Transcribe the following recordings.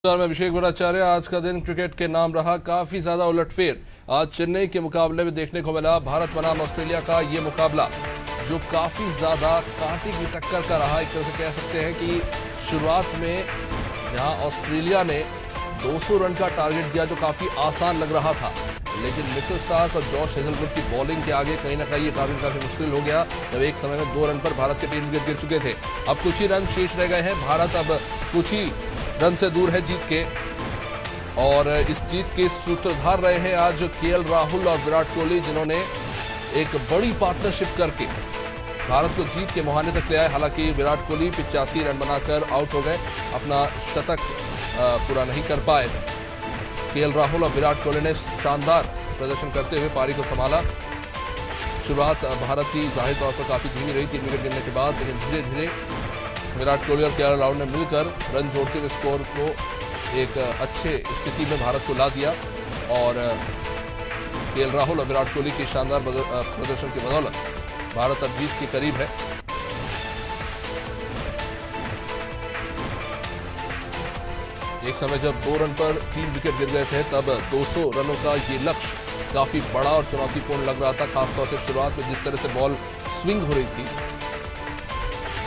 में अभिषेक भट्टाचार्य। आज का दिन क्रिकेट के नाम रहा काफी ज्यादा उलटफेर। आज चेन्नई के मुकाबले में देखने को मिला भारत बनाम ऑस्ट्रेलिया का ये मुकाबला, जो काफी ज्यादा कांटे की टक्कर का रहा। एक तरह से कह सकते हैं कि शुरुआत में जहां ऑस्ट्रेलिया ने 200 रन का टारगेट दिया, जो काफी आसान लग रहा था, लेकिन मिचेल स्टार्क और जॉश हेजलवुड की बॉलिंग के आगे कहीं ना कहीं ये टारगेट काफी मुश्किल हो गया, जब एक समय में 2 रन पर भारत के 3 विकेट गिर चुके थे। अब कुछ ही रन शेष रह गए हैं। भारत अब कुछ ही रन से दूर है जीत के, और इस जीत के सूत्रधार रहे हैं आज केएल राहुल और विराट कोहली, जिन्होंने एक बड़ी पार्टनरशिप करके भारत को जीत के मुहाने तक ले आए। हालांकि विराट कोहली 85 रन बनाकर आउट हो गए, अपना शतक पूरा नहीं कर पाए। केएल राहुल और विराट कोहली ने शानदार प्रदर्शन करते हुए पारी को संभाला। शुरुआत भारत की जाहिर तौर पर काफी धीमी रही 3 विकेट गिरने के बाद, लेकिन धीरे धीरे विराट कोहली और केएल राहुल ने मिलकर रन जोड़ते हुए स्कोर को एक अच्छे स्थिति में भारत को ला दिया, और केएल राहुल और विराट कोहली की शानदार प्रदर्शन की बदौलत भारत अब जीत के करीब है। एक समय जब 2 रन पर 3 विकेट गिर गए थे, तब 200 रनों का ये लक्ष्य काफी बड़ा और चुनौतीपूर्ण लग रहा था, खासतौर से शुरुआत में जिस तरह से बॉल स्विंग हो रही थी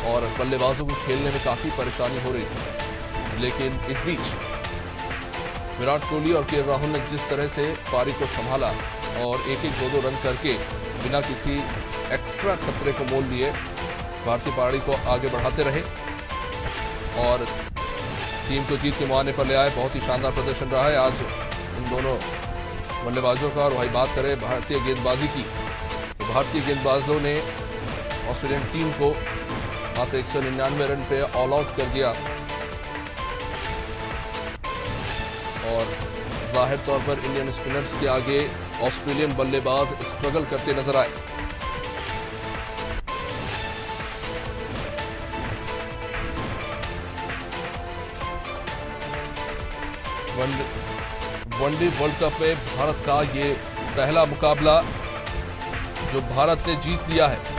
और बल्लेबाजों को खेलने में काफी परेशानी हो रही थी। लेकिन इस बीच विराट कोहली और केएल राहुल ने जिस तरह से पारी को संभाला और एक 2 रन करके बिना किसी एक्स्ट्रा खतरे को मोल लिए भारतीय पारी को आगे बढ़ाते रहे और टीम को जीत के मुहाने पर ले आए। बहुत ही शानदार प्रदर्शन रहा है आज इन दोनों बल्लेबाजों का। और वही बात करें भारतीय गेंदबाजी की, तो भारतीय गेंदबाजों ने ऑस्ट्रेलियन टीम को मात्र 199 रन पे ऑल आउट कर दिया, और जाहिर तौर पर इंडियन स्पिनर्स के आगे ऑस्ट्रेलियन बल्लेबाज स्ट्रगल करते नजर आए। वनडे वर्ल्ड कप में भारत का ये पहला मुकाबला जो भारत ने जीत लिया है।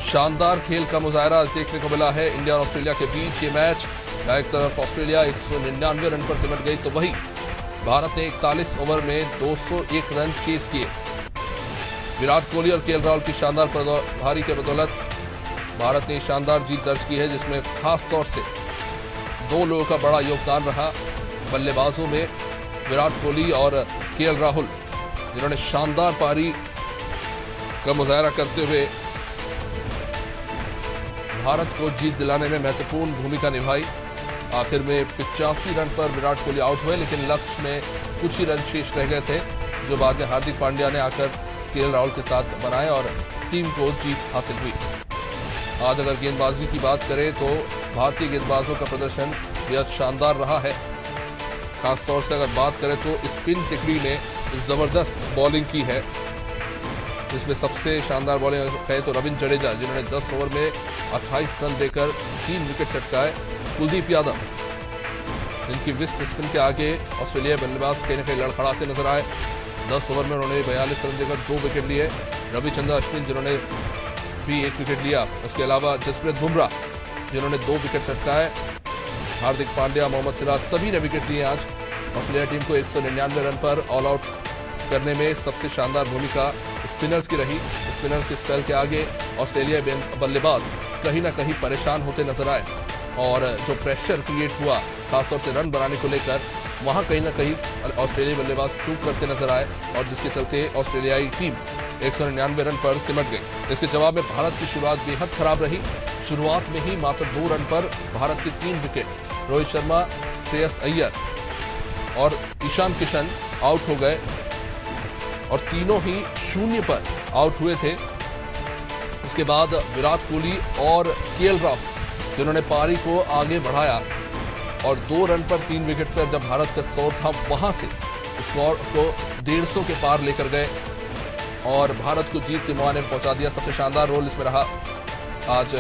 शानदार खेल का मुजाहरा आज देखने को मिला है इंडिया और ऑस्ट्रेलिया के बीच। ये मैच एक तरफ ऑस्ट्रेलिया 199 रन पर सिमट गई, तो वही भारत ने 41 ओवर में 201 रन चेस किए। विराट कोहली और केएल राहुल की शानदार पारी के बदौलत भारत ने शानदार जीत दर्ज की है, जिसमें खास तौर से 2 लोगों का बड़ा योगदान रहा बल्लेबाजों में, विराट कोहली और केएल राहुल, जिन्होंने शानदार पारी का मुजाहरा करते हुए भारत को जीत दिलाने में महत्वपूर्ण भूमिका निभाई। आखिर में 85 रन पर विराट कोहली आउट हुए, लेकिन लक्ष्य में कुछ ही रन शेष रह गए थे, जो बाद में हार्दिक पांड्या ने आकर केएल राहुल के साथ बनाए और टीम को जीत हासिल हुई। आज अगर गेंदबाजी की बात करें तो भारतीय गेंदबाजों का प्रदर्शन बेहद शानदार रहा है। खासतौर से अगर बात करें तो स्पिन तिकड़ी ने जबरदस्त बॉलिंग की है, जिसमें सबसे शानदार बॉलिंग कहे तो रविंद्र जडेजा, जिन्होंने 10 ओवर में 28 रन देकर 3 विकेट चटकाए। कुलदीप यादव, जिनकी विस्ट स्पिन के आगे ऑस्ट्रेलियाई बल्लेबाज कहीं न कहीं लड़खड़ाते नजर आए, 10 ओवर में उन्होंने 42 रन देकर 2 विकेट लिए। रविचंद्रन अश्विन, जिन्होंने भी 1 विकेट लिया। उसके अलावा जसप्रीत बुमराह, जिन्होंने 2 विकेट चटकाए। हार्दिक पांड्या, मोहम्मद सिराज, सभी ने विकेट लिए। आज ऑस्ट्रेलिया टीम को 199 रन पर ऑल आउट करने में सबसे शानदार भूमिका स्पिनर्स की रही। स्पिनर्स के स्पेल के आगे ऑस्ट्रेलिया बल्लेबाज कहीं ना कहीं परेशान होते नजर आए, और जो प्रेशर क्रिएट हुआ खासतौर से रन बनाने को लेकर, वहां कहीं ना कहीं ऑस्ट्रेलियाई बल्लेबाज चूक करते नजर आए, और जिसके चलते ऑस्ट्रेलियाई टीम 199 रन पर सिमट गई। इसके जवाब में भारत की शुरुआत बेहद खराब रही। शुरुआत में ही मात्र 2 रन पर भारत के 3 विकेट रोहित शर्मा, श्रेयस अय्यर और ईशान किशन आउट हो गए, और तीनों ही 0 पर आउट हुए थे। उसके बाद विराट कोहली और केएल राहुल, जिन्होंने पारी को आगे बढ़ाया और 2 रन पर 3 विकेट पर जब भारत का स्कोर था, वहां से स्कोर को 150 के पार लेकर गए और भारत को जीत के मुहाने में पहुंचा दिया। सबसे शानदार रोल इसमें रहा आज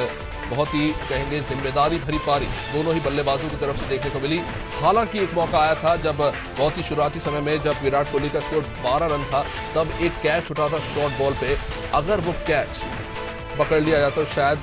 बहुत ही कहेंगे जिम्मेदारी भरी पारी दोनों ही बल्लेबाजों की तरफ से देखने को मिली। हालांकि एक मौका आया था जब बहुत ही शुरुआती समय में जब विराट कोहली का स्कोर 12 रन था, तब एक कैच उठा था शॉर्ट बॉल पे। अगर वो कैच पकड़ लिया जाता तो शायद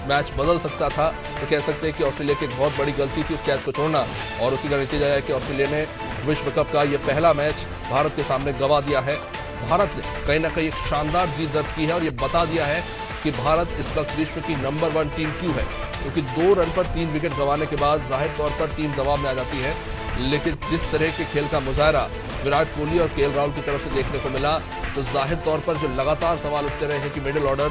मैच बदल सकता था। तो कह सकते हैं कि ऑस्ट्रेलिया की एक बहुत बड़ी गलती थी उस कैच को छोड़ना, और उसी का नतीजा है कि ऑस्ट्रेलिया ने विश्व कप का ये पहला मैच भारत के सामने गंवा दिया है। भारत ने कहीं ना कहीं एक शानदार जीत दर्ज की है और ये बता दिया है कि भारत इस वक्त विश्व की नंबर 1 टीम क्यों है, क्योंकि 2 रन पर 3 विकेट गंवाने के बाद जाहिर तौर पर टीम दबाव में आ जाती है। लेकिन जिस तरह के खेल का मुजाहरा विराट कोहली और केएल राहुल की तरफ से देखने को मिला, तो जाहिर तौर पर जो लगातार सवाल उठते रहे हैं कि मिडिल ऑर्डर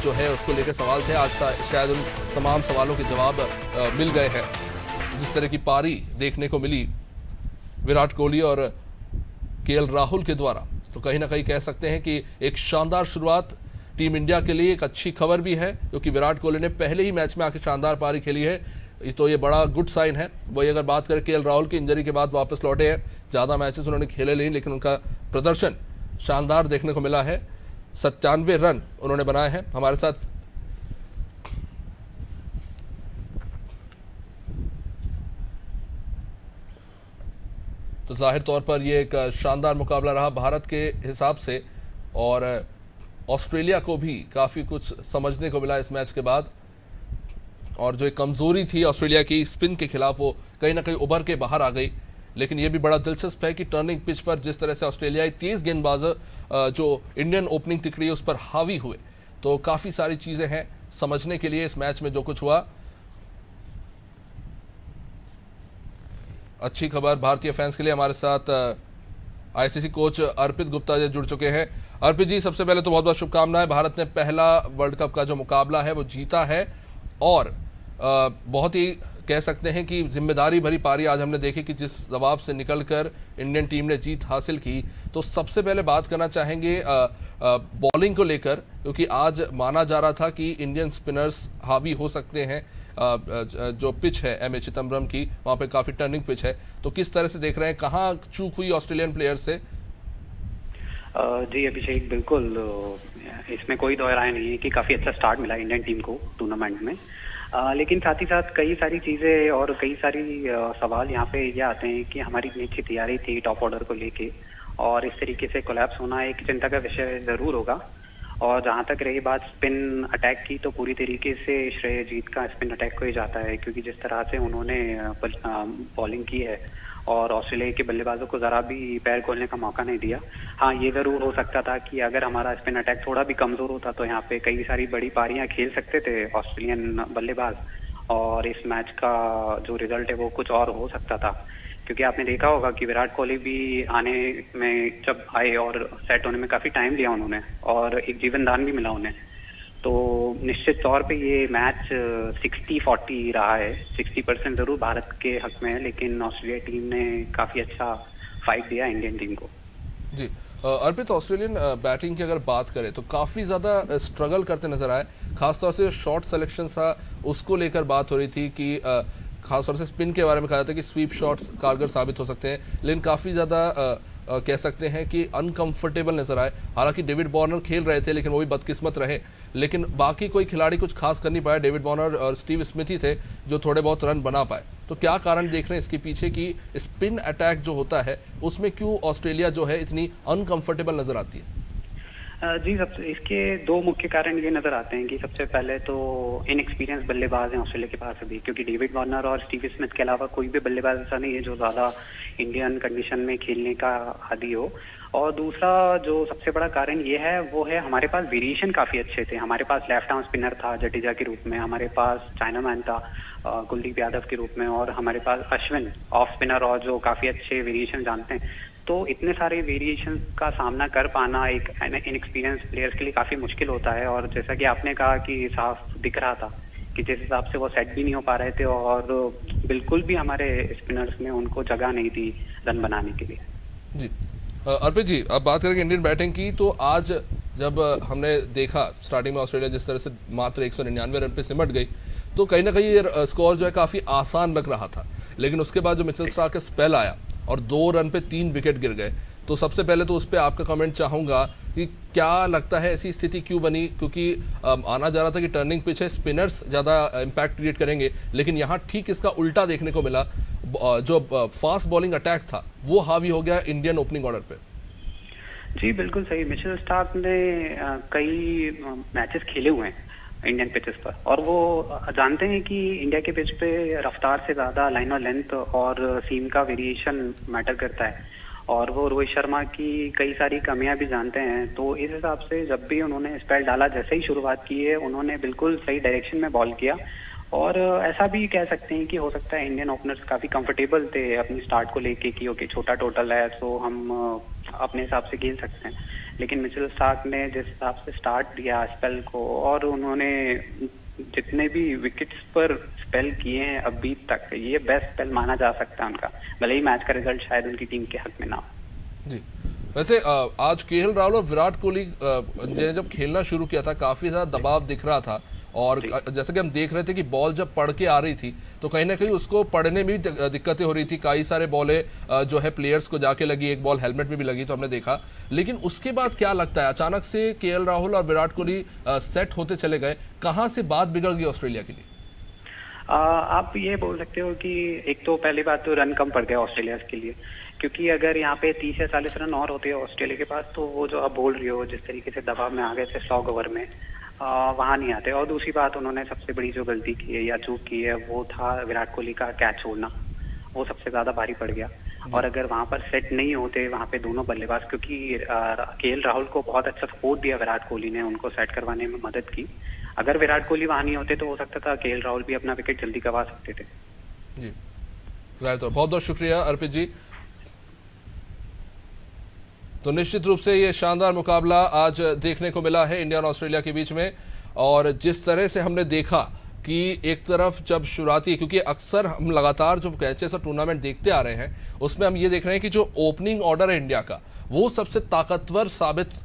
जो है उसको लेकर सवाल थे, आज शायद उन तमाम सवालों के जवाब मिल गए हैं। जिस तरह की पारी देखने को मिली विराट कोहली और केएल राहुल के द्वारा, तो कहीं ना कहीं कह सकते हैं कि एक शानदार शुरुआत टीम इंडिया के लिए। एक अच्छी खबर भी है क्योंकि विराट कोहली ने पहले ही मैच में आके शानदार पारी खेली है, तो ये बड़ा गुड साइन है। वही अगर बात करें केएल राहुल की इंजरी के बाद वापस लौटे हैं, ज़्यादा मैचेस उन्होंने खेले नहीं, लेकिन उनका प्रदर्शन शानदार देखने को मिला है। 97 रन उन्होंने बनाए हैं। हमारे साथ तो जाहिर तौर पर ये एक शानदार मुकाबला रहा भारत के हिसाब से, और ऑस्ट्रेलिया को भी काफ़ी कुछ समझने को मिला इस मैच के बाद। और जो एक कमज़ोरी थी ऑस्ट्रेलिया की स्पिन के खिलाफ, वो कहीं ना कहीं उभर के बाहर आ गई। लेकिन ये भी बड़ा दिलचस्प है कि टर्निंग पिच पर जिस तरह से ऑस्ट्रेलियाई तेज़ गेंदबाज जो इंडियन ओपनिंग तिकड़ी उस पर हावी हुए, तो काफ़ी सारी चीज़ें हैं समझने के लिए इस मैच में जो कुछ हुआ। अच्छी खबर भारतीय फैंस के लिए, हमारे साथ आईसीसी कोच अर्पित गुप्ता जी जुड़ चुके हैं। अर्पित जी, सबसे पहले तो बहुत बहुत शुभकामनाएं। भारत ने पहला वर्ल्ड कप का जो मुकाबला है वो जीता है, और बहुत ही कह सकते हैं कि जिम्मेदारी भरी पारी आज हमने देखी कि जिस दबाव से निकलकर इंडियन टीम ने जीत हासिल की। तो सबसे पहले बात करना चाहेंगे बॉलिंग को लेकर, क्योंकि आज माना जा रहा था कि इंडियन स्पिनर्स हावी हो सकते हैं। जो पिच है एमए चिदम्बरम की, वहाँ पे काफ़ी टर्निंग पिच है, तो किस तरह से देख रहे हैं, कहाँ चूक हुई ऑस्ट्रेलियन प्लेयर से? जी अभिषेक, बिल्कुल इसमें कोई दो राय नहीं है कि काफ़ी अच्छा स्टार्ट मिला इंडियन टीम को टूर्नामेंट में। लेकिन साथ ही साथ कई सारी चीज़ें और कई सारी सवाल यहाँ पे ये आते हैं कि हमारी इतनी अच्छी तैयारी थी टॉप ऑर्डर को लेके, और इस तरीके से कोलैप्स होना एक चिंता का विषय ज़रूर होगा। और जहाँ तक रही बात स्पिन अटैक की, तो पूरी तरीके से श्रेय जीत का स्पिन अटैक को ही जाता है, क्योंकि जिस तरह से उन्होंने बॉलिंग की है और ऑस्ट्रेलिया के बल्लेबाजों को ज़रा भी पैर खोलने का मौका नहीं दिया। हाँ, ये ज़रूर हो सकता था कि अगर हमारा स्पिन अटैक थोड़ा भी कमज़ोर होता तो यहाँ पे कई सारी बड़ी पारियाँ खेल सकते थे ऑस्ट्रेलियन बल्लेबाज, और इस मैच का जो रिजल्ट है वो कुछ और हो सकता था। क्योंकि आपने देखा होगा कि विराट कोहली भी आने में जब आए और सेट होने में काफ़ी टाइम लिया उन्होंने, और एक जीवन दान भी मिला उन्हें। तो निश्चित तौर पे ये मैच 60-40 रहा है। 60% ज़रूर भारत के हक में है, लेकिन ऑस्ट्रेलिया टीम ने काफ़ी अच्छा फाइट दिया इंडियन टीम को। जी अर्पित, ऑस्ट्रेलियन बैटिंग की अगर बात करें तो काफ़ी ज़्यादा स्ट्रगल करते नजर आए, खासतौर से शॉट सिलेक्शन था उसको लेकर बात हो रही थी कि खासतौर से स्पिन के बारे में कहा जाता है कि स्वीप शॉट्स कारगर साबित हो सकते हैं, लेकिन काफ़ी ज़्यादा कह सकते हैं कि अनकंफर्टेबल नजर आए। हालांकि डेविड वार्नर खेल रहे थे, लेकिन वो भी बदकिस्मत रहे, लेकिन बाकी कोई खिलाड़ी कुछ खास कर नहीं पाया। डेविड वार्नर और स्टीव स्मिथ ही थे जो थोड़े बहुत रन बना पाए। तो क्या कारण देख रहे हैं इसके पीछे कि स्पिन अटैक जो होता है उसमें क्यों ऑस्ट्रेलिया जो है इतनी अनकंफर्टेबल नजर आती है? जी, सबसे इसके दो मुख्य कारण ये नजर आते हैं कि सबसे पहले तो इनएक्सपीरियंस बल्लेबाज हैं ऑस्ट्रेलिया के पास अभी, क्योंकि डेविड वार्नर और स्टीव स्मिथ के अलावा कोई भी बल्लेबाज ऐसा नहीं है जो ज़्यादा इंडियन कंडीशन में खेलने का आदी हो। और दूसरा जो सबसे बड़ा कारण ये है वो है हमारे पास वेरिएशन काफ़ी अच्छे थे। हमारे पास लेफ्ट आर्म स्पिनर था जडेजा के रूप में, हमारे पास चाइनामैन था कुलदीप यादव के रूप में, और हमारे पास अश्विन ऑफ स्पिनर और जो काफ़ी अच्छे वेरिएशन जानते हैं। तो इतने सारे वेरिएशन का सामना कर पाना एक इनएक्सपीरियंस प्लेयर्स के लिए काफ़ी मुश्किल होता है। और जैसा कि आपने कहा कि साफ दिख रहा था कि जिस हिसाब से वो सेट भी नहीं हो पा रहे थे, और बिल्कुल भी हमारे स्पिनर्स में उनको जगह नहीं थी रन बनाने के लिए। जी अर्पित जी, अब बात करेंगे इंडियन बैटिंग की। तो आज जब हमने देखा स्टार्टिंग में ऑस्ट्रेलिया जिस तरह से मात्र 199 रन पे सिमट गई, तो कहीं ना कहीं ये स्कोर जो है काफ़ी आसान लग रहा था, लेकिन उसके बाद जो मिचेल स्टार्क का स्पेल आया और 2 रन पे 3 विकेट गिर गए, तो सबसे पहले तो उस पर आपका कमेंट चाहूँगा कि क्या लगता है ऐसी स्थिति क्यों बनी? क्योंकि आना जा रहा था कि टर्निंग पिच है, स्पिनर्स ज़्यादा इम्पैक्ट क्रिएट करेंगे, लेकिन यहाँ ठीक इसका उल्टा देखने को मिला। जो फास्ट बॉलिंग अटैक था वो हावी हो गया इंडियन ओपनिंग ऑर्डर पे। जी, बिल्कुल सही। मिचेल स्टार्क ने कई मैचेस खेले हुए हैं इंडियन पिचेस पर, और वो जानते हैं कि इंडिया के पिच पे रफ्तार से ज़्यादा लाइन और लेंथ और सीम का वेरिएशन मैटर करता है, और वो रोहित शर्मा की कई सारी कमियां भी जानते हैं। तो इस हिसाब से जब भी उन्होंने स्पेल डाला, जैसे ही शुरुआत की है, उन्होंने बिल्कुल सही डायरेक्शन में बॉल किया। और ऐसा भी कह सकते हैं कि हो सकता है इंडियन ओपनर्स काफ़ी कंफर्टेबल थे अपनी स्टार्ट को लेके कि ओके छोटा टोटल है तो हम अपने हिसाब से खेल सकते हैं। लेकिन मिचेल स्टार्क ने जिस हिसाब से स्टार्ट दिया स्पेल को, और उन्होंने जितने भी विकेट्स पर स्पेल किए हैं अभी तक, ये बेस्ट स्पेल माना जा सकता है उनका, भले ही मैच का रिजल्ट शायद उनकी टीम के हक में ना हो। जी, वैसे आज केएल राहुल और विराट कोहली ने जब खेलना शुरू किया था काफ़ी ज़्यादा दबाव दिख रहा था, और जैसे कि हम देख रहे थे कि बॉल जब पढ़ के आ रही थी तो कहीं ना कहीं उसको पढ़ने में भी दिक्कतें हो रही थी। कई सारे बॉलें जो है प्लेयर्स को जाके लगी, एक बॉल हेलमेट में भी लगी तो हमने देखा। लेकिन उसके बाद क्या लगता है, अचानक से केएल राहुल और विराट कोहली सेट होते चले गए, कहाँ से बात बिगड़ गई ऑस्ट्रेलिया के लिए? आप ये बोल सकते हो कि एक तो पहली बात तो रन कम पड़ गया ऑस्ट्रेलिया के लिए, क्योंकि अगर यहाँ पे 30 या 40 रन और होते हैं ऑस्ट्रेलिया के पास तो वो जो आप बोल रही हो जिस तरीके से दबाव में आ गए थे 100 ओवर में, वहाँ नहीं आते। और दूसरी बात, उन्होंने सबसे बड़ी जो गलती की है या चूक की है वो था विराट कोहली का कैच छोड़ना, वो सबसे ज्यादा भारी पड़ गया। और अगर वहाँ पर सेट नहीं होते वहाँ पे दोनों बल्लेबाज, क्योंकि केएल राहुल को बहुत अच्छा सपोर्ट दिया विराट कोहली ने, उनको सेट करवाने में मदद की। अगर विराट कोहली वहाँ नहीं होते तो हो सकता था केएल राहुल भी अपना विकेट जल्दी गंवा सकते थे। जी, तो बहुत बहुत शुक्रिया अर्पित जी। तो निश्चित रूप से ये शानदार मुकाबला आज देखने को मिला है इंडिया और ऑस्ट्रेलिया के बीच में, और जिस तरह से हमने देखा कि एक तरफ जब शुरुआती, क्योंकि अक्सर हम लगातार जो मैचेस और टूर्नामेंट देखते आ रहे हैं उसमें हम ये देख रहे हैं कि जो ओपनिंग ऑर्डर है इंडिया का वो सबसे ताकतवर साबित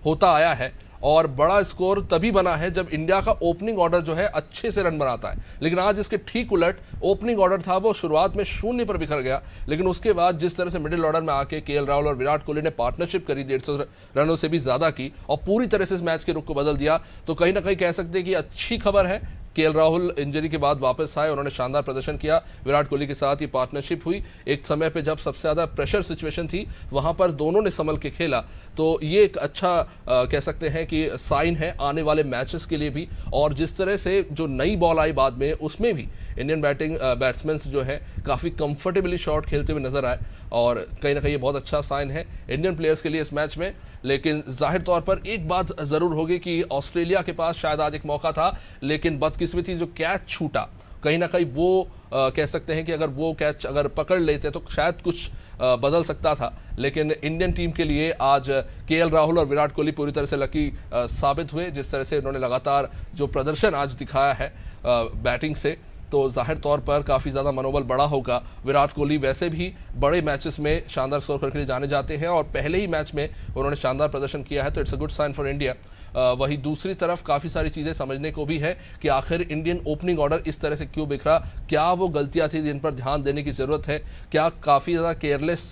होता आया है, और बड़ा स्कोर तभी बना है जब इंडिया का ओपनिंग ऑर्डर जो है अच्छे से रन बनाता है। लेकिन आज इसके ठीक उलट ओपनिंग ऑर्डर था वो शुरुआत में 0 पर बिखर गया, लेकिन उसके बाद जिस तरह से मिडिल ऑर्डर में आके केएल राहुल और विराट कोहली ने पार्टनरशिप करी, 150 रनों से भी ज़्यादा की और पूरी तरह से इस मैच के रुख को बदल दिया। तो कहीं ना कहीं कह सकते हैं कि अच्छी खबर है, केएल राहुल इंजरी के बाद वापस आए, उन्होंने शानदार प्रदर्शन किया, विराट कोहली के साथ ये पार्टनरशिप हुई। एक समय पे जब सबसे ज़्यादा प्रेशर सिचुएशन थी वहाँ पर दोनों ने संभल के खेला, तो ये एक अच्छा कह सकते हैं कि साइन है आने वाले मैचेस के लिए भी। और जिस तरह से जो नई बॉल आई बाद में उसमें भी इंडियन बैट्समैन जो है काफ़ी कंफर्टेबली शॉट खेलते हुए नजर आए, और कहीं ना कहीं ये बहुत अच्छा साइन है इंडियन प्लेयर्स के लिए इस मैच में। लेकिन जाहिर तौर पर एक बात ज़रूर होगी कि ऑस्ट्रेलिया के पास शायद आज एक मौका था, लेकिन बदकिस्मती जो कैच छूटा, कहीं ना कहीं वो कह सकते हैं कि अगर वो कैच अगर पकड़ लेते तो शायद कुछ बदल सकता था। लेकिन इंडियन टीम के लिए आज केएल राहुल और विराट कोहली पूरी तरह से लकी साबित हुए, जिस तरह से उन्होंने लगातार जो प्रदर्शन आज दिखाया है बैटिंग से, तो जाहिर तौर पर काफ़ी ज़्यादा मनोबल बड़ा होगा। विराट कोहली वैसे भी बड़े मैचेस में शानदार स्कोर करके लिए जाने जाते हैं, और पहले ही मैच में उन्होंने शानदार प्रदर्शन किया है, तो it's a good sign for India. वही दूसरी तरफ काफ़ी सारी चीज़ें समझने को भी है कि आखिर इंडियन ओपनिंग ऑर्डर इस तरह से क्यों बिखरा, क्या वो गलतियां थी जिन पर ध्यान देने की ज़रूरत है, क्या काफ़ी ज़्यादा केयरलेस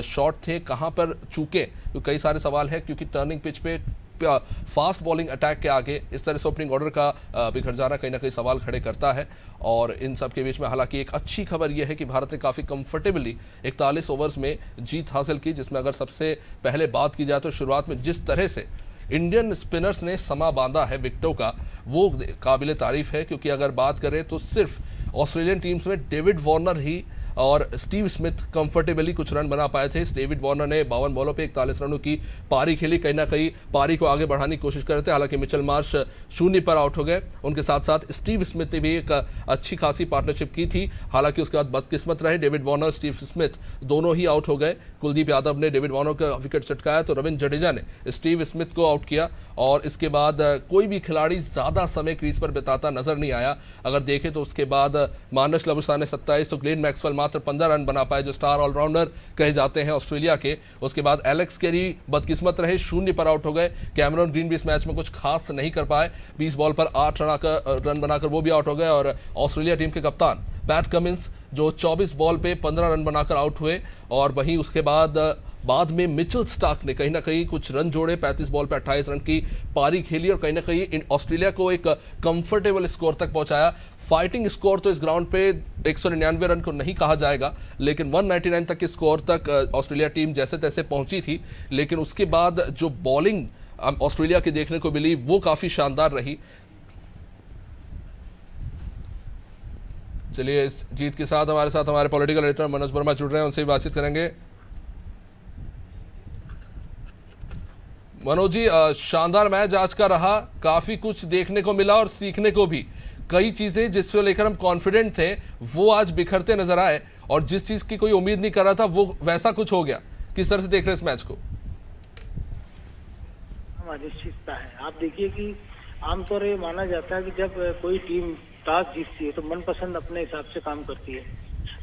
शॉट थे, कहाँ पर चूके, तो कई सारे सवाल हैं। क्योंकि टर्निंग पिच पे फास्ट बॉलिंग अटैक के आगे इस तरह से ओपनिंग ऑर्डर का बिखर जाना कहीं ना कहीं सवाल खड़े करता है। और इन सब के बीच में हालांकि एक अच्छी खबर यह है कि भारत ने काफ़ी कंफर्टेबली 41 ओवर्स में जीत हासिल की, जिसमें अगर सबसे पहले बात की जाए तो शुरुआत में जिस तरह से इंडियन स्पिनर्स ने समा बांधा है विकेटों का, वो काबिल तारीफ है। क्योंकि अगर बात करें तो सिर्फ ऑस्ट्रेलियन टीम्स में डेविड वार्नर ही और स्टीव स्मिथ कंफर्टेबली कुछ रन बना पाए थे। डेविड वार्नर ने 52 बॉलों पे 41 रनों की पारी खेली, कहीं ना कहीं पारी को आगे बढ़ाने की कोशिश कर रहे थे। हालांकि मिचेल मार्श 0 पर आउट हो गए, उनके साथ साथ स्टीव स्मिथ ने भी एक अच्छी खासी पार्टनरशिप की थी। हालांकि उसके बाद बदकिस्मत रहे, डेविड वार्नर स्टीव स्मिथ दोनों ही आउट हो गए। कुलदीप यादव ने डेविड वार्नर का विकेट चटकाया तो रविंद्र जडेजा ने स्टीव स्मिथ को आउट किया, और इसके बाद कोई भी खिलाड़ी ज़्यादा समय क्रीज पर बिताता नजर नहीं आया। अगर देखें तो उसके बाद मानस लबुशा ने 27 तो ग्लेन मैक्सवेल मात्र 15 रन बना पाए, जो स्टार ऑलराउंडर कहे जाते हैं ऑस्ट्रेलिया के। उसके बाद एलेक्स कैरी बदकिस्मत रहे, 0 पर आउट हो गए। कैमरन ग्रीन भी इस मैच में कुछ खास नहीं कर पाए, 20 बॉल पर 8 रन बनाकर वो भी आउट हो गए। और ऑस्ट्रेलिया टीम के कप्तान पैट कमिंस जो 24 बॉल पे 15 रन बनाकर आउट हुए, और वहीं उसके बाद बाद में मिचेल स्टार्क ने कहीं ना कहीं कुछ रन जोड़े, 35 बॉल पे 28 रन की पारी खेली और कहीं ना कहीं ऑस्ट्रेलिया को एक कंफर्टेबल स्कोर तक पहुंचाया। फाइटिंग स्कोर तो इस ग्राउंड पे 199 रन को नहीं कहा जाएगा, लेकिन 199 तक के स्कोर तक ऑस्ट्रेलिया टीम जैसे तैसे पहुंची थी। लेकिन उसके बाद जो बॉलिंग ऑस्ट्रेलिया की देखने को मिली वो काफी शानदार रही। चलिए, इस जीत के साथ हमारे पॉलिटिकल एडिटर मनोज वर्मा जुड़ रहे हैं, उनसे भी बातचीत करेंगे। मनोज जी, शानदार मैच आज का रहा, काफी कुछ देखने को मिला और सीखने को भी। कई चीजें जिसको लेकर हम कॉन्फिडेंट थे वो आज बिखरते नजर आए और जिस चीज की कोई उम्मीद नहीं कर रहा था वो वैसा कुछ हो गया। किस तरह से देख रहे हैं इस मैच को? अनिश्चितता है। आप देखिए कि आमतौर पर माना जाता है कि जब कोई टीम टॉस जीतती है तो मनपसंद अपने हिसाब से काम करती है।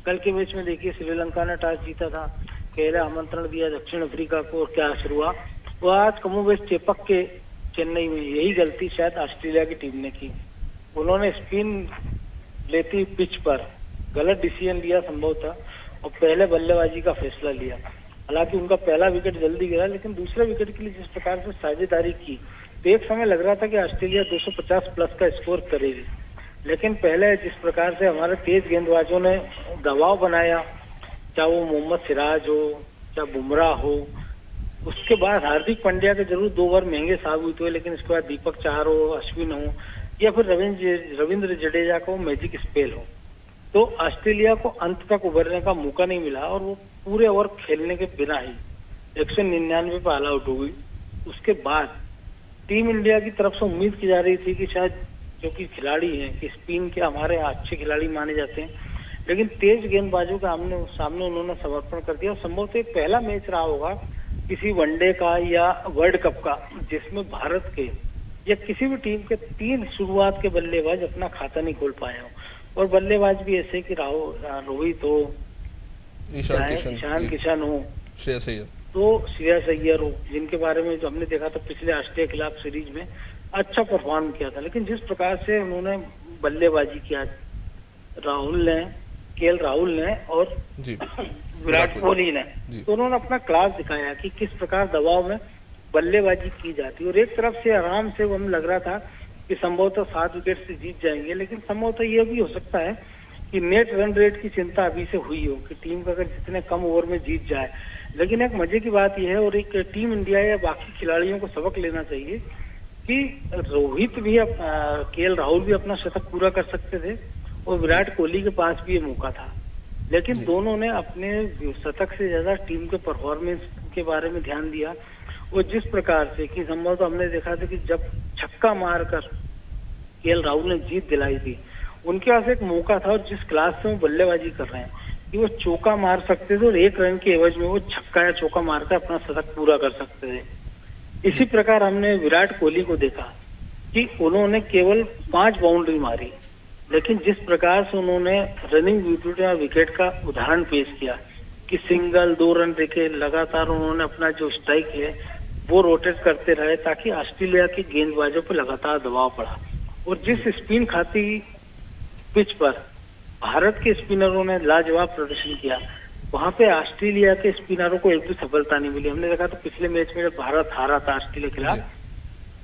कल के मैच में देखिए श्रीलंका ने टॉस जीता था, पहले आमंत्रण दिया दक्षिण अफ्रीका को और क्या असर हुआ। वो आज कमोबेश चेपक के चेन्नई में यही गलती शायद ऑस्ट्रेलिया की टीम ने की। उन्होंने स्पिन लेती पिच पर गलत डिसीजन लिया संभवतः और पहले बल्लेबाजी का फैसला लिया। हालांकि उनका पहला विकेट जल्दी गिरा, लेकिन दूसरे विकेट के लिए जिस प्रकार से साझेदारी की तो एक समय लग रहा था कि ऑस्ट्रेलिया 250 प्लस का स्कोर करेगी। लेकिन पहले जिस प्रकार से हमारे तेज गेंदबाजों ने दबाव बनाया, चाहे वो मोहम्मद सिराज हो चाहे बुमराह हो, उसके बाद हार्दिक पांड्या के जरूर 2 ओवर महंगे साबित हुए, लेकिन इसके बाद दीपक चाहर हो, अश्विन हो या फिर रविंद्र जडेजा को मैजिक स्पेल हो, तो ऑस्ट्रेलिया को अंत तक उभरने का मौका नहीं मिला और वो पूरे ओवर खेलने के बिना ही 199 पे ऑल आउट हो गई। उसके बाद टीम इंडिया की तरफ से उम्मीद की जा रही थी कि शायद जो कि खिलाड़ी हैं कि स्पिन के हमारे अच्छे खिलाड़ी माने जाते हैं, लेकिन तेज गेंदबाजों के सामने उन्होंने समर्पण कर दिया। संभवतः पहला मैच रहा होगा किसी वनडे का या वर्ल्ड कप का जिसमें भारत के या किसी भी टीम के 3 शुरुआत के बल्लेबाज अपना खाता नहीं खोल पाए हो, और बल्लेबाज भी ऐसे कि रोहित हो, ईशान किशन हो, श्रेयस अय्यर तो श्रेयस अय्यर हो, जिनके बारे में जो हमने देखा था पिछले ऑस्ट्रेलिया के खिलाफ सीरीज में अच्छा परफॉर्म किया था। लेकिन जिस प्रकार से उन्होंने बल्लेबाजी किया केएल राहुल ने और विराट कोहली ने, तो उन्होंने अपना क्लास दिखाया कि किस प्रकार दबाव में बल्लेबाजी की जाती है। और एक तरफ से आराम से वो हमें लग रहा था कि संभवतः 7 विकेट से जीत जाएंगे, लेकिन संभवतः ये भी हो सकता है कि नेट रन रेट की चिंता अभी से हुई हो कि टीम का अगर जितने कम ओवर में जीत जाए। लेकिन एक मजे की बात यह है और एक टीम इंडिया या बाकी खिलाड़ियों को सबक लेना चाहिए कि रोहित भी केएल राहुल भी अपना शतक पूरा कर सकते थे और विराट कोहली के पास भी ये मौका था, लेकिन दोनों ने अपने शतक से ज्यादा टीम के परफॉर्मेंस के बारे में ध्यान दिया। और जिस प्रकार से कि संभवतः हमने देखा था कि जब छक्का मारकर केएल राहुल ने जीत दिलाई थी, उनके पास एक मौका था और जिस क्लास से वो बल्लेबाजी कर रहे हैं कि वो चौका मार सकते थे और 1 रन के एवज में वो छक्का या चौका मारकर अपना शतक पूरा कर सकते थे। इसी प्रकार हमने विराट कोहली को देखा कि उन्होंने केवल 5 बाउंड्री मारी, लेकिन जिस प्रकार से उन्होंने रनिंग विकेट का उदाहरण पेश किया कि सिंगल 2 रन देके लगातार उन्होंने अपना जो स्ट्राइक है वो रोटेट करते रहे ताकि ऑस्ट्रेलिया के गेंदबाजों पर लगातार दबाव पड़ा। और जिस स्पिन खाती पिच पर भारत के स्पिनरों ने लाजवाब प्रदर्शन किया, वहां पे ऑस्ट्रेलिया के स्पिनरों को एक भी सफलता नहीं मिली। हमने देखा तो पिछले मैच में जब भारत हारा था ऑस्ट्रेलिया के खिलाफ,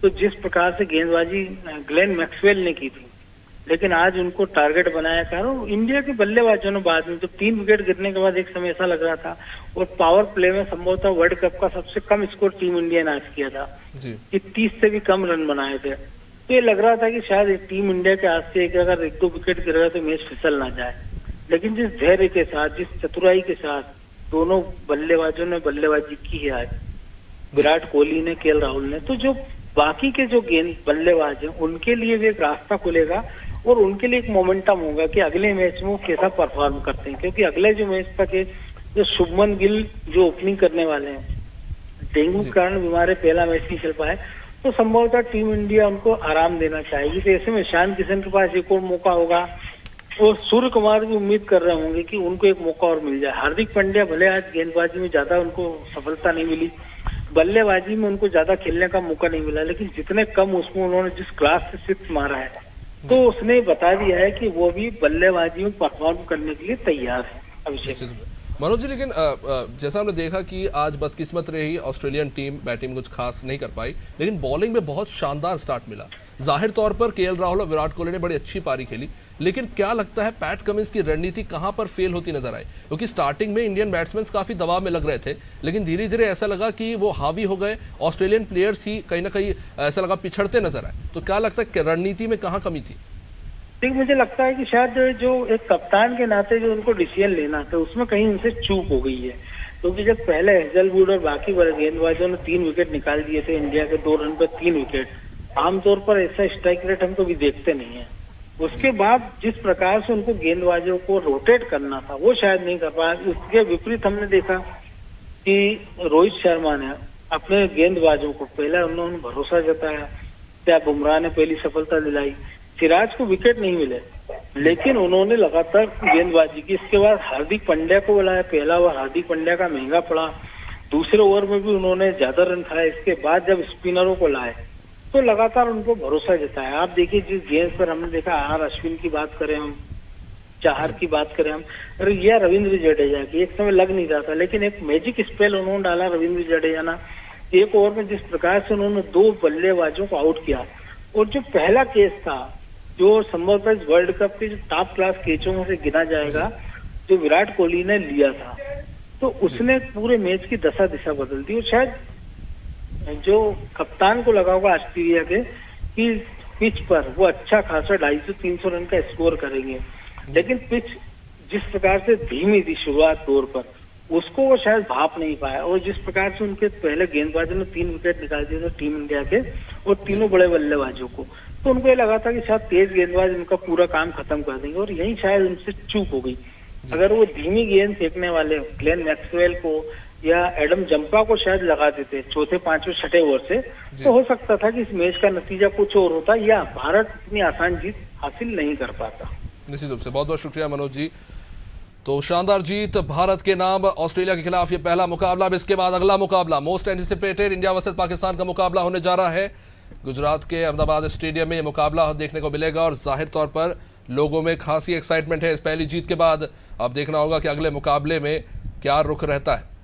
तो जिस प्रकार से गेंदबाजी ग्लेन मैक्सवेल ने की थी, लेकिन आज उनको टारगेट बनाया कारण इंडिया के बल्लेबाजों ने बाद में जब 3 विकेट गिरने के बाद एक समय ऐसा लग रहा था और पावर प्ले में संभवतः वर्ल्ड कप का सबसे कम स्कोर टीम इंडिया ने आज किया था कि 30 से भी कम रन बनाए थे, तो ये लग रहा था कि शायद टीम इंडिया के हाथ से अगर 1-2 विकेट गिर गया तो मैच फिसल ना जाए। लेकिन जिस धैर्य के साथ, जिस चतुराई के साथ दोनों बल्लेबाजों ने बल्लेबाजी की है आज, विराट कोहली ने, केएल राहुल ने, तो जो बाकी के जो बल्लेबाज हैं उनके लिए भी एक रास्ता खुलेगा और उनके लिए एक मोमेंटम होगा कि अगले मैच में वो कैसा परफॉर्म करते हैं। क्योंकि अगले जो मैच तक है जो शुभमन गिल जो ओपनिंग करने वाले हैं, डेंगू के कारण बीमार है, पहला मैच नहीं खेल पाए, तो संभवतः टीम इंडिया उनको आराम देना चाहेगी। तो ऐसे में ईशान किशन के पास एक और मौका होगा और सूर्य कुमार भी उम्मीद कर रहे होंगे कि उनको एक मौका और मिल जाए। हार्दिक पांड्या भले आज गेंदबाजी में ज्यादा उनको सफलता नहीं मिली, बल्लेबाजी में उनको ज्यादा खेलने का मौका नहीं मिला, लेकिन जितने कम उसमें उन्होंने जिस क्लास से 6 मारा है तो उसने बता दिया है कि वो भी बल्लेबाजी में परफॉर्म करने के लिए तैयार है। अभिषेक मनोज जी, लेकिन जैसा हमने देखा कि आज बदकिस्मत रही ऑस्ट्रेलियन टीम, बैटिंग में कुछ खास नहीं कर पाई, लेकिन बॉलिंग में बहुत शानदार स्टार्ट मिला। जाहिर तौर पर केएल राहुल और विराट कोहली ने बड़ी अच्छी पारी खेली, लेकिन क्या लगता है पैट कमिंस की रणनीति कहां पर फेल होती नजर आई? क्योंकि स्टार्टिंग में इंडियन बैट्समैन काफी दबाव में लग रहे थे, लेकिन धीरे धीरे ऐसा लगा कि वो हावी हो गए, ऑस्ट्रेलियन प्लेयर्स ही कहीं ना कहीं ऐसा लगा पिछड़ते नजर आए। तो क्या लगता है रणनीति में कहाँ कमी थी? ठीक, मुझे लगता है कि शायद जो एक कप्तान के नाते जो उनको डिसीजन लेना था उसमें कहीं उनसे चूक हो गई है। क्योंकि जब पहले हेजलवुड और बाकी बड़े गेंदबाजों ने 3 विकेट निकाल दिए थे इंडिया के 2 रन पे 3 विकेट, आमतौर पर ऐसा स्ट्राइक रेट हम कभी देखते नहीं है। उसके बाद जिस प्रकार से उनको गेंदबाजों को रोटेट करना था वो शायद नहीं कर पाया। उसके विपरीत हमने देखा कि रोहित शर्मा ने अपने गेंदबाजों को पहले उन्होंने भरोसा जताया, क्या बुमराह ने पहली सफलता दिलाई, सिराज को विकेट नहीं मिले लेकिन उन्होंने लगातार गेंदबाजी की। इसके बाद हार्दिक पांड्या को बुलाया, पहला ओवर हार्दिक पांड्या का महंगा पड़ा, दूसरे ओवर में भी उन्होंने ज्यादा रन खाए। इसके बाद जब स्पिनरों को लाए तो लगातार उनको भरोसा जताया। आप देखिए जिस गेंद पर हमने देखा, आर अश्विन की बात करें हम, चाहर की बात करें हम, या रविंद्र जडेजा की, एक समय लग नहीं रहा था लेकिन एक मैजिक स्पेल उन्होंने डाला रविंद्र जडेजा ना। एक ओवर में जिस प्रकार से उन्होंने 2 बल्लेबाजों को आउट किया, और जो पहला केस था जो संभवतः वर्ल्ड कप के जो टॉप क्लास कैचों में से गिना जाएगा, जो विराट कोहली ने लिया था, तो उसने पूरे मैच की दशा दिशा बदल दी। और शायद जो कप्तान को लगा होगा ऑस्ट्रेलिया के कि पिच पर वो अच्छा खासा 250-300 रन का स्कोर करेंगे, लेकिन पिच जिस प्रकार से धीमी थी शुरुआत दौर पर, उसको वो शायद भाप नहीं पाया। और जिस प्रकार से उनके पहले गेंदबाजों ने 3 विकेट निकाल दिए थे टीम इंडिया के, और तीनों बड़े बल्लेबाजों को, तो उनको ये लगा था कि शायद तेज गेंदबाज इनका पूरा काम खत्म कर देंगे, और यही शायद उनसे चूक हो गई। अगर वो धीमी गेंद फेंकने वाले ग्लेन मैक्सवेल को या एडम जंपा को शायद लगा देते चौथे, पांचवें, छठे ओवर से, तो हो सकता था कि इस मैच का नतीजा कुछ और होता या भारत इतनी आसान जीत हासिल नहीं कर पाता। निश्चित रूप से बहुत बहुत शुक्रिया मनोज जी। तो शानदार जीत भारत के नाम ऑस्ट्रेलिया के खिलाफ, ये पहला मुकाबला। अब इसके बाद अगला मुकाबला most anticipated India versus Pakistan का मुकाबला होने जा रहा है। गुजरात के अहमदाबाद स्टेडियम में ये मुकाबला देखने को मिलेगा और जाहिर तौर पर लोगों में खासी एक्साइटमेंट है इस पहली जीत के बाद। अब देखना होगा कि अगले मुकाबले में क्या रुख रहता है।